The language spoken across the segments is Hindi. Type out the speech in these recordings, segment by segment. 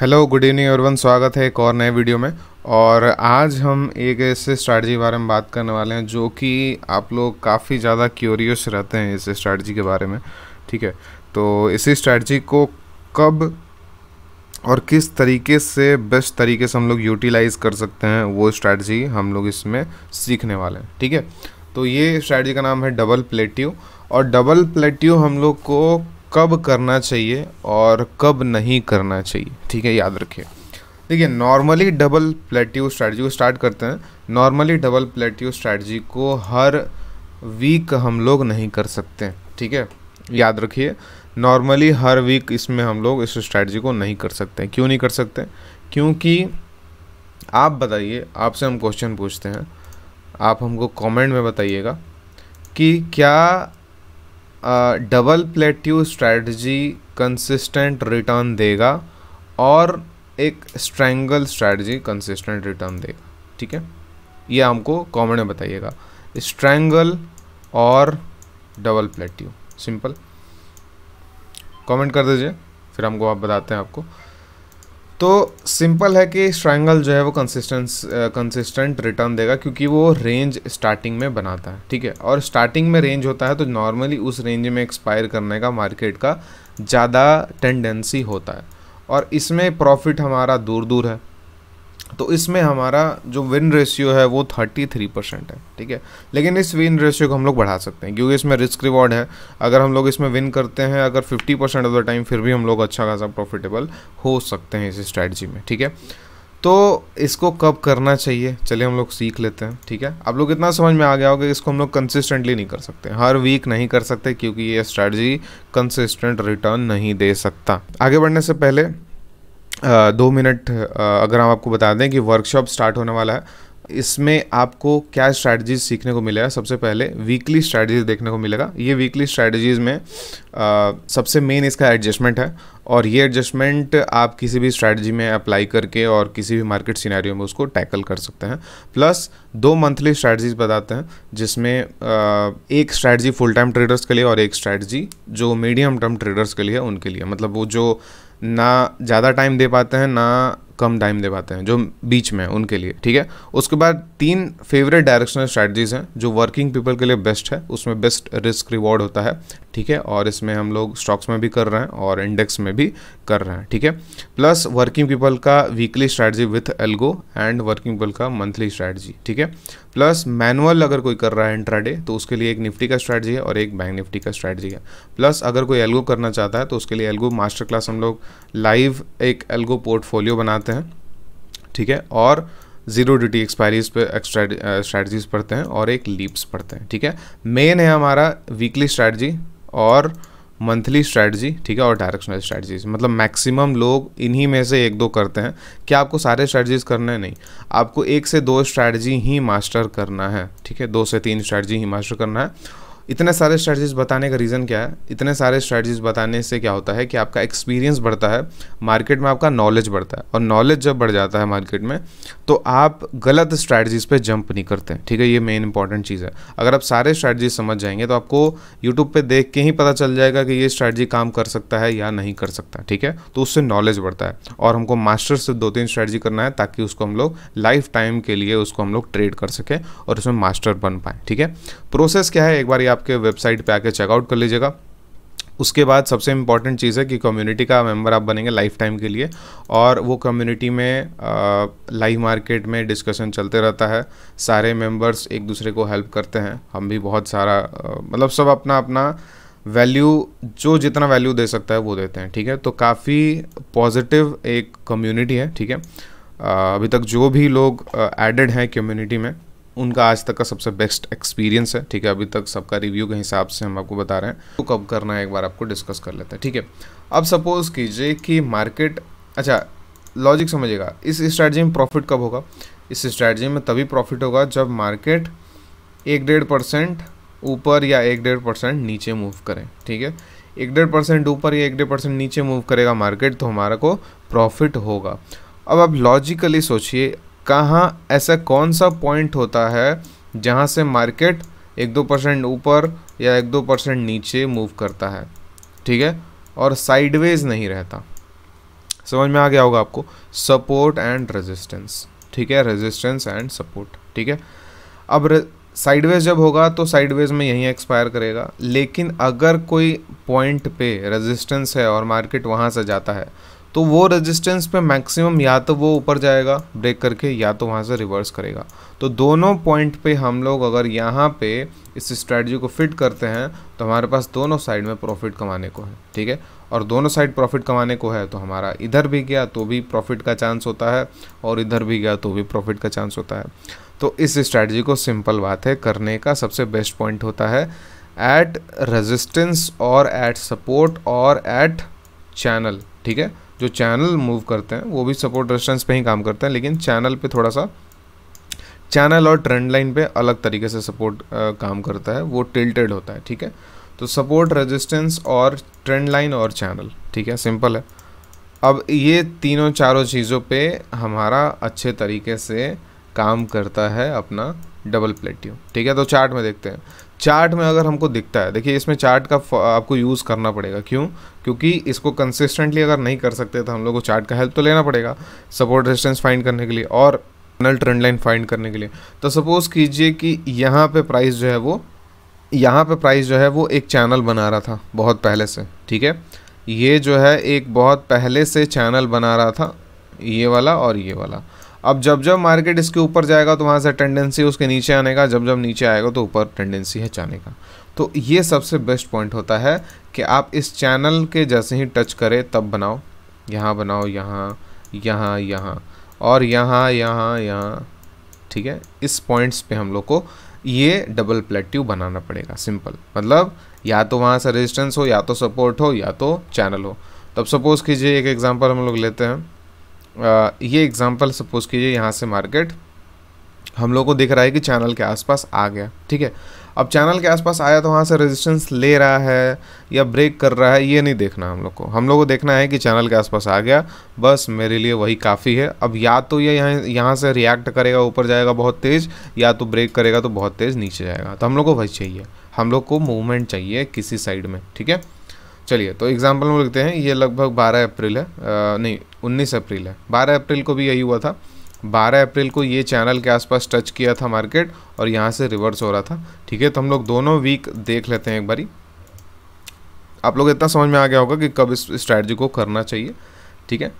हेलो गुड इवनिंग एवरीवन, स्वागत है एक और नए वीडियो में। और आज हम एक ऐसे स्ट्रैटेजी के बारे में बात करने वाले हैं जो कि आप लोग काफ़ी ज़्यादा क्यूरियस रहते हैं इस स्ट्रैटेजी के बारे में। ठीक है, तो इसी स्ट्रैटेजी को कब और किस तरीके से बेस्ट तरीके से हम लोग यूटिलाइज़ कर सकते हैं वो स्ट्रैटेजी हम लोग इसमें सीखने वाले हैं। ठीक है, तो ये स्ट्रैटेजी का नाम है डबल प्लेट्यू। और डबल प्लेट्यू हम लोग को कब करना चाहिए और कब नहीं करना चाहिए, ठीक है, याद रखिए। देखिए, नॉर्मली डबल प्लेट्यू स्ट्रैटेजी को स्टार्ट करते हैं। नॉर्मली डबल प्लेट्यू स्ट्रैटेजी को हर वीक हम लोग नहीं कर सकते, ठीक है, याद रखिए। नॉर्मली हर वीक इसमें हम लोग इस स्ट्रैटेजी को नहीं कर सकते। क्यों नहीं कर सकते? क्योंकि आप बताइए, आपसे हम क्वेश्चन पूछते हैं, आप हमको कमेंट में बताइएगा कि क्या double plateau strategy consistent return देगा और एक स्ट्रैंगल स्ट्रैटेजी कंसिस्टेंट रिटर्न देगा। ठीक है, ये हमको कमेंट में बताइएगा, स्ट्रैंगल और डबल प्लेट्यू। सिंपल कमेंट कर दीजिए, फिर हमको आप बताते हैं आपको। तो सिंपल है कि स्ट्रैंगल जो है वो कंसिस्टेंट रिटर्न देगा, क्योंकि वो रेंज स्टार्टिंग में बनाता है। ठीक है, और स्टार्टिंग में रेंज होता है तो नॉर्मली उस रेंज में एक्सपायर करने का मार्केट का ज़्यादा टेंडेंसी होता है, और इसमें प्रॉफिट हमारा दूर दूर है। तो इसमें हमारा जो विन रेशियो है वो 33% है। ठीक है, लेकिन इस विन रेशियो को हम लोग बढ़ा सकते हैं क्योंकि इसमें रिस्क रिवॉर्ड है। अगर हम लोग इसमें विन करते हैं अगर 50% ऑफ द टाइम, फिर भी हम लोग अच्छा खासा प्रॉफिटेबल हो सकते हैं इस स्ट्रैटेजी में। ठीक है, तो इसको कब करना चाहिए चलिए हम लोग सीख लेते हैं। ठीक है, आप लोग इतना समझ में आ गया होगा कि इसको हम लोग कंसिस्टेंटली नहीं कर सकते, हर वीक नहीं कर सकते, क्योंकि ये स्ट्रैटेजी कंसिस्टेंट रिटर्न नहीं दे सकता। आगे बढ़ने से पहले 2 मिनट अगर हम आपको बता दें कि वर्कशॉप स्टार्ट होने वाला है, इसमें आपको क्या स्ट्रैटेजीज सीखने को मिलेगा। सबसे पहले वीकली स्ट्रैटेजीज देखने को मिलेगा। ये वीकली स्ट्रैटेजीज में सबसे मेन इसका एडजस्टमेंट है, और ये एडजस्टमेंट आप किसी भी स्ट्रैटेजी में अप्लाई करके और किसी भी मार्केट सिनेरियो में उसको टैकल कर सकते हैं। प्लस 2 मंथली स्ट्रैटेजीज बताते हैं, जिसमें एक स्ट्रैटेजी फुल टाइम ट्रेडर्स के लिए और एक स्ट्रैटेजी जो मीडियम टर्म ट्रेडर्स के लिए, उनके लिए, मतलब वो जो ना ज़्यादा टाइम दे पाते हैं ना कम टाइम दे पाते हैं, जो बीच में, उनके लिए। ठीक है, उसके बाद 3 फेवरेट डायरेक्शनल स्ट्रैटेजीज हैं जो वर्किंग पीपल के लिए बेस्ट है, उसमें बेस्ट रिस्क रिवॉर्ड होता है। ठीक है, और इसमें हम लोग स्टॉक्स में भी कर रहे हैं और इंडेक्स में भी कर रहे हैं। ठीक है, प्लस वर्किंग पीपल का weekly strategy with algo and working people का मंथली स्ट्रैटेजी। ठीक है, प्लस मैनुअल अगर कोई कर रहा है इंट्राडे तो उसके लिए एक निफ्टी का स्ट्रैटेजी है और एक बैंक निफ्टी का स्ट्रैटेजी है। प्लस अगर कोई एल्गो करना चाहता है तो उसके लिए एल्गो मास्टर क्लास हम लोग लाइव एक एल्गो पोर्टफोलियो बनाते हैं। ठीक है, और जीरो ड्यूटी एक्सपायरीज पे स्ट्रैटेजीज पढ़ते हैं और एक लीप्स पढ़ते हैं। ठीक है, मेन है हमारा वीकली स्ट्रैटेजी और मंथली स्ट्रैटेजी। ठीक है, और डायरेक्शनल स्ट्रैटेजीज, मतलब मैक्सिमम लोग इन्हीं में से 1-2 करते हैं। क्या आपको सारे स्ट्रैटेजीज करने हैं? नहीं, आपको 1 से 2 स्ट्रैटेजी ही मास्टर करना है। ठीक है, 2 से 3 स्ट्रैटेजी ही मास्टर करना है। इतने सारे स्ट्रैटेजीज बताने का रीज़न क्या है? इतने सारे स्ट्रैटेजीज बताने से क्या होता है कि आपका एक्सपीरियंस बढ़ता है, मार्केट में आपका नॉलेज बढ़ता है, और नॉलेज जब बढ़ जाता है मार्केट में तो आप गलत स्ट्रैटेजीज पे जंप नहीं करते हैं। ठीक है, ये मेन इंपॉर्टेंट चीज़ है। अगर आप सारे स्ट्रैटेजीज समझ जाएंगे तो आपको यूट्यूब पे देख के ही पता चल जाएगा कि ये स्ट्रैटेजी काम कर सकता है या नहीं कर सकता। ठीक है, तो उससे नॉलेज बढ़ता है, और हमको मास्टर से 2-3 स्ट्रैटेजी करना है ताकि उसको हम लोग लाइफ टाइम के लिए उसको हम लोग ट्रेड कर सकें और उसमें मास्टर बन पाएँ। ठीक है, प्रोसेस क्या है, एक बार ये आपके वेबसाइट पे आके चेकआउट कर लीजिएगा। उसके बाद सबसे इम्पॉर्टेंट चीज़ है कि कम्युनिटी का मेंबर आप बनेंगे लाइफ टाइम के लिए, और वो कम्युनिटी में लाइव मार्केट में डिस्कशन चलते रहता है। सारे मेंबर्स एक दूसरे को हेल्प करते हैं, हम भी बहुत सारा मतलब सब अपना अपना वैल्यू, जो जितना वैल्यू दे सकता है वो देते हैं। ठीक है, तो काफ़ी पॉजिटिव एक कम्युनिटी है। ठीक है, अभी तक जो भी लोग एडेड हैं कम्युनिटी में, उनका आज तक का सबसे बेस्ट एक्सपीरियंस है। ठीक है, अभी तक सबका रिव्यू के हिसाब से हम आपको बता रहे हैं। तो कब करना है एक बार आपको डिस्कस कर लेते हैं। ठीक है, अब सपोज कीजिए कि मार्केट, अच्छा लॉजिक समझिएगा, इस स्ट्रैटेजी में प्रॉफिट कब होगा? इस स्ट्रैटेजी में तभी प्रॉफिट होगा जब मार्केट 1-1.5% ऊपर या 1-1.5% नीचे मूव करें। ठीक है, 1-1.5% ऊपर या 1-1.5% नीचे मूव करेगा मार्केट तो हमारा को प्रॉफिट होगा। अब आप लॉजिकली सोचिए, कहाँ ऐसा कौन सा पॉइंट होता है जहाँ से मार्केट 1-2% ऊपर या 1-2% नीचे मूव करता है, ठीक है, और साइडवेज नहीं रहता। समझ में आ गया होगा आपको, सपोर्ट एंड रेजिस्टेंस, ठीक है, रेजिस्टेंस एंड सपोर्ट, ठीक है। अब साइडवेज जब होगा तो साइडवेज में यहीं एक्सपायर करेगा, लेकिन अगर कोई पॉइंट पे रेजिस्टेंस है और मार्केट वहाँ से जाता है तो वो रेजिस्टेंस पे मैक्सिमम या तो वो ऊपर जाएगा ब्रेक करके, या तो वहाँ से रिवर्स करेगा। तो दोनों पॉइंट पे हम लोग अगर यहाँ पे इस स्ट्रैटेजी को फिट करते हैं तो हमारे पास दोनों साइड में प्रॉफिट कमाने को है, ठीक है। और दोनों साइड प्रॉफिट कमाने को है तो हमारा इधर भी गया तो भी प्रॉफिट का चांस होता है और इधर भी गया तो भी प्रॉफिट का चांस होता है। तो इस स्ट्रैटेजी को सिंपल बात है करने का, सबसे बेस्ट पॉइंट होता है एट रेजिस्टेंस और एट सपोर्ट और एट चैनल, ठीक है। जो चैनल मूव करते हैं वो भी सपोर्ट रेजिस्टेंस पे ही काम करते हैं, लेकिन चैनल पे थोड़ा सा, चैनल और ट्रेंड लाइन पे अलग तरीके से सपोर्ट काम करता है, वो टिल्टेड होता है, ठीक है। तो सपोर्ट, रेजिस्टेंस और ट्रेंड लाइन और चैनल, ठीक है, सिंपल है। अब ये तीनों चारों चीज़ों पे हमारा अच्छे तरीके से काम करता है अपना डबल प्लेट्यू, ठीक है। तो चार्ट में देखते हैं, चार्ट में अगर हमको दिखता है, देखिए इसमें चार्ट का आपको यूज़ करना पड़ेगा, क्यों? क्योंकि इसको कंसिस्टेंटली अगर नहीं कर सकते तो हम लोग को चार्ट का हेल्प तो लेना पड़ेगा सपोर्ट रेजिस्टेंस फाइंड करने के लिए और ट्रेंड लाइन फाइंड करने के लिए। तो सपोज़ कीजिए कि यहाँ पे प्राइस जो है वो एक चैनल बना रहा था बहुत पहले से, ठीक है। ये जो है एक बहुत पहले से चैनल बना रहा था, ये वाला और ये वाला। अब जब जब मार्केट इसके ऊपर जाएगा तो वहाँ से टेंडेंसी उसके नीचे आने का, जब जब नीचे आएगा तो ऊपर टेंडेंसी है जाने का। तो ये सबसे बेस्ट पॉइंट होता है कि आप इस चैनल के जैसे ही टच करें तब बनाओ, यहाँ बनाओ, यहाँ यहाँ यहाँ और यहाँ यहाँ यहाँ, ठीक है। इस पॉइंट्स पे हम लोग को ये डबल प्लेट्यू बनाना पड़ेगा, सिंपल। मतलब या तो वहाँ से रेजिस्टेंस हो, या तो सपोर्ट हो, या तो चैनल हो। तब सपोज़ कीजिए एक एग्जांपल हम लोग लेते हैं, ये एग्जांपल सपोज़ कीजिए यहाँ से मार्केट हम लोग को दिख रहा है कि चैनल के आसपास आ गया, ठीक है। अब चैनल के आसपास आया तो वहाँ से रेजिस्टेंस ले रहा है या ब्रेक कर रहा है, ये नहीं देखना हम लोग को देखना है कि चैनल के आसपास आ गया, बस मेरे लिए वही काफ़ी है। अब या तो ये यहाँ से रिएक्ट करेगा, ऊपर जाएगा बहुत तेज़, या तो ब्रेक करेगा तो बहुत तेज़ नीचे जाएगा। तो हम लोग को वही चाहिए, हम लोग को मूवमेंट चाहिए किसी साइड में, ठीक है। चलिए तो एग्जांपल में लिखते हैं, ये लगभग 12 अप्रैल है, नहीं 19 अप्रैल है। 12 अप्रैल को भी यही हुआ था, 12 अप्रैल को ये चैनल के आसपास टच किया था मार्केट और यहाँ से रिवर्स हो रहा था, ठीक है। तो हम लोग दोनों वीक देख लेते हैं एक बारी, आप लोग इतना समझ में आ गया होगा कि कब इस स्ट्रैटेजी को करना चाहिए, ठीक है।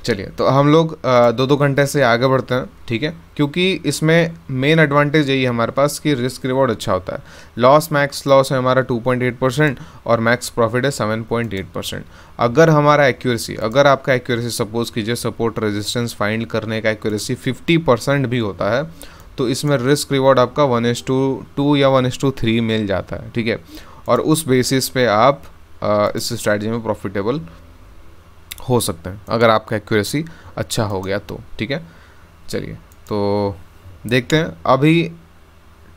चलिए तो हम लोग 2-2 घंटे से आगे बढ़ते हैं, ठीक है। क्योंकि इसमें मेन एडवांटेज यही है हमारे पास कि रिस्क रिवॉर्ड अच्छा होता है। मैक्स लॉस है हमारा 2.8% और मैक्स प्रॉफिट है 7.8%। अगर हमारा एक्यूरेसी, अगर आपका एक्यूरेसी सपोज कीजिए सपोर्ट रेजिस्टेंस फाइंड करने का एक्यूरेसी 50% भी होता है तो इसमें रिस्क रिवॉर्ड आपका 1:2 या 1:3 मिल जाता है, ठीक है। और उस बेसिस पे आप इस स्ट्रैटेजी में प्रॉफिटेबल हो सकते हैं अगर आपका एक्यूरेसी अच्छा हो गया तो, ठीक है। चलिए तो देखते हैं, अभी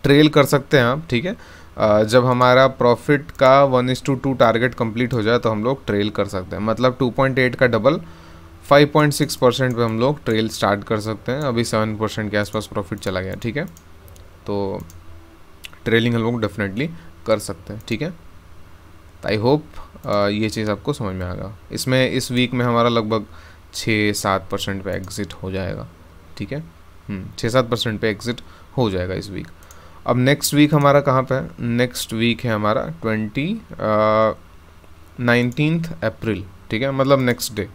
ट्रेल कर सकते हैं आप, ठीक है। जब हमारा प्रॉफिट का 1:2 टारगेट कंप्लीट हो जाए तो हम लोग ट्रेल कर सकते हैं, मतलब 2.8 का डबल 5.6% पे हम लोग ट्रेल स्टार्ट कर सकते हैं। अभी 7% के आसपास प्रॉफिट चला गया, ठीक है। तो ट्रेलिंग हम लोग डेफिनेटली कर सकते हैं, ठीक है। आई होप ये चीज़ आपको समझ में आएगा। इसमें इस वीक में हमारा लगभग 6-7% पे एग्ज़िट हो जाएगा, ठीक है। 6-7% पे एग्ज़िट हो जाएगा इस वीक। अब नेक्स्ट वीक हमारा कहाँ पे है? नेक्स्ट वीक है हमारा 19 अप्रैल, ठीक है, मतलब नेक्स्ट डे,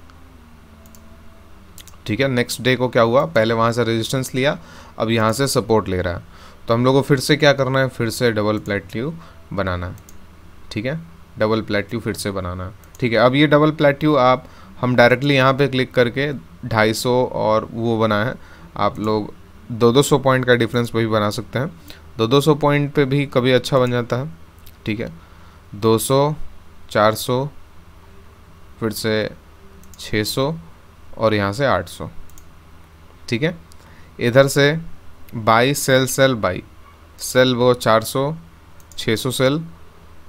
ठीक है। नेक्स्ट डे को क्या हुआ, पहले वहाँ से रेजिस्टेंस लिया, अब यहाँ से सपोर्ट ले रहा है। तो हम लोग को फिर से क्या करना है, फिर से डबल प्लेट्यू बनाना है, ठीक है। डबल प्लेट्यू फिर से बनाना है, ठीक है। अब ये डबल प्लेट्यू हम डायरेक्टली यहाँ पे क्लिक करके 250 और वो बना है, आप लोग 200 पॉइंट का डिफरेंस पे भी बना सकते हैं। 200 पॉइंट पे भी कभी अच्छा बन जाता है, ठीक है। 200, 400, फिर से 600 और यहाँ से 800, ठीक है। इधर से buy sell sell buy sell, वो 400, 600 सेल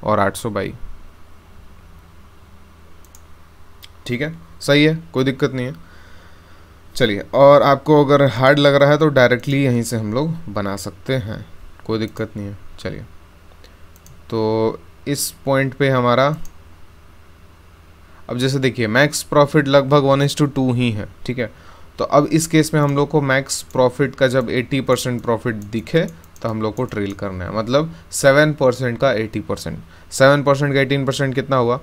और 800 बाई, ठीक है। सही है, कोई दिक्कत नहीं है। चलिए, और आपको अगर हार्ड लग रहा है तो डायरेक्टली यहीं से हम लोग बना सकते हैं, कोई दिक्कत नहीं है। चलिए तो इस पॉइंट पे हमारा अब जैसे देखिए मैक्स प्रॉफिट लगभग 1:2 ही है, ठीक है। तो अब इस केस में हम लोग को मैक्स प्रॉफिट का जब 80% प्रॉफिट दिखे तो हम लोग को ट्रेल करना है, मतलब 7% का 80%, 7% का 18% कितना हुआ,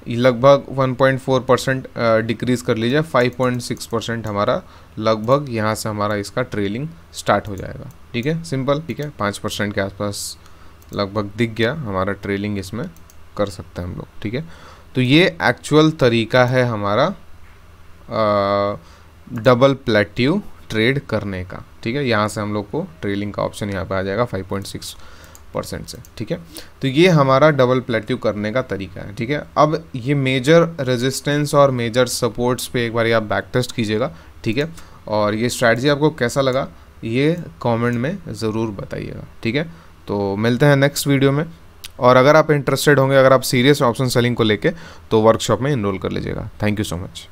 लगभग 1.4% डिक्रीज़ कर लीजिए, 5.6% हमारा लगभग यहाँ से हमारा इसका ट्रेलिंग स्टार्ट हो जाएगा, ठीक है, सिंपल, ठीक है। 5% के आसपास लगभग दिख गया हमारा ट्रेलिंग, इसमें कर सकते हैं हम लोग, ठीक है। तो ये एक्चुअल तरीका है हमारा डबल प्लेट्यू ट्रेड करने का, ठीक है। यहाँ से हम लोग को ट्रेलिंग का ऑप्शन यहाँ पे आ जाएगा 5.6% से, ठीक है। तो ये हमारा डबल प्लेट्यू करने का तरीका है, ठीक है। अब ये मेजर रेजिस्टेंस और मेजर सपोर्ट्स पे एक बार आप बैक टेस्ट कीजिएगा, ठीक है। और ये स्ट्रैटेजी आपको कैसा लगा ये कमेंट में ज़रूर बताइएगा, ठीक है। तो मिलते हैं नेक्स्ट वीडियो में, और अगर आप इंटरेस्टेड होंगे, अगर आप सीरियस ऑप्शन सेलिंग को लेके, तो वर्कशॉप में इनरोल कर लीजिएगा। Thank you so much.